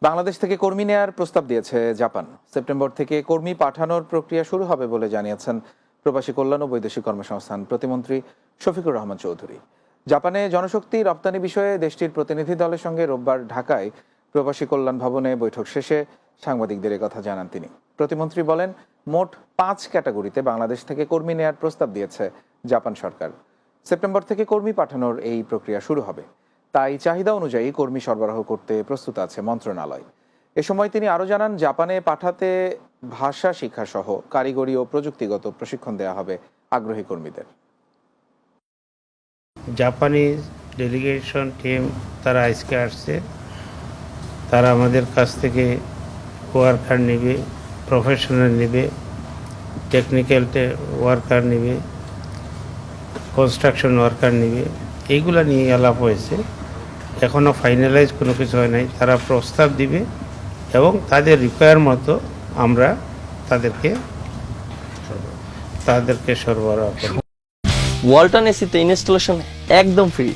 বাংলাদেশ থেকে কর্মী নেয়ার প্রস্তাব দিয়েছে জাপান। সেপ্টেম্বর থেকে কর্মী পাঠানোর প্রক্রিয়া শুরু হবে বলে জানিয়েছেন প্রবাসী কল্যাণ ও বৈদেশিক কর্মসংস্থান প্রতিমন্ত্রী শফিকুর রহমান চৌধুরী। জাপানে জনশক্তি রপ্তানি বিষয়ে দেশটির প্রতিনিধি দলের সঙ্গে রোববার ঢাকায় প্রবাসী কল্যাণ ভবনে বৈঠক শেষে সাংবাদিকদের কথা জানান তিনি। প্রতিমন্ত্রী বলেন, মোট 5 ক্যাটাগরিতে বাংলাদেশ থেকে কর্মী নেয়ার প্রস্তাব দিয়েছে জাপান সরকার। সেপ্টেম্বর থেকে কর্মী পাঠানোর এই প্রক্রিয়া শুরু হবে। তাই চাহিদা অনুযায়ী কর্মী সরবরাহ করতে প্রস্তুত আছে মন্ত্রণালয়। এ সময় তিনি আরও জানান, জাপানে পাঠাতে ভাষা শিক্ষা সহ কারিগরি ও প্রযুক্তিগত প্রশিক্ষণ দেওয়া হবে আগ্রহী কর্মীদের। জাপানিজ ডেলিগেশন টিম তারা আজকে আসছে। তারা আমাদের কাছ থেকে ওয়ার্কার নেবে, প্রফেশনাল নেবে, টেকনিক্যাল ওয়ার্কার নেবে, কনস্ট্রাকশন ওয়ার্কার নেবে। এইগুলা নিয়ে আলাপ হয়েছে। এখনও ফাইনালাইজ কোনো কিছু হয় নাই। তারা প্রস্তাব দিবে এবং তাদের রিকোয়ার মতো আমরা তাদেরকে সরবরাহ করব। ওয়ালটন এসিতে ইনস্টলেশন একদম ফ্রি।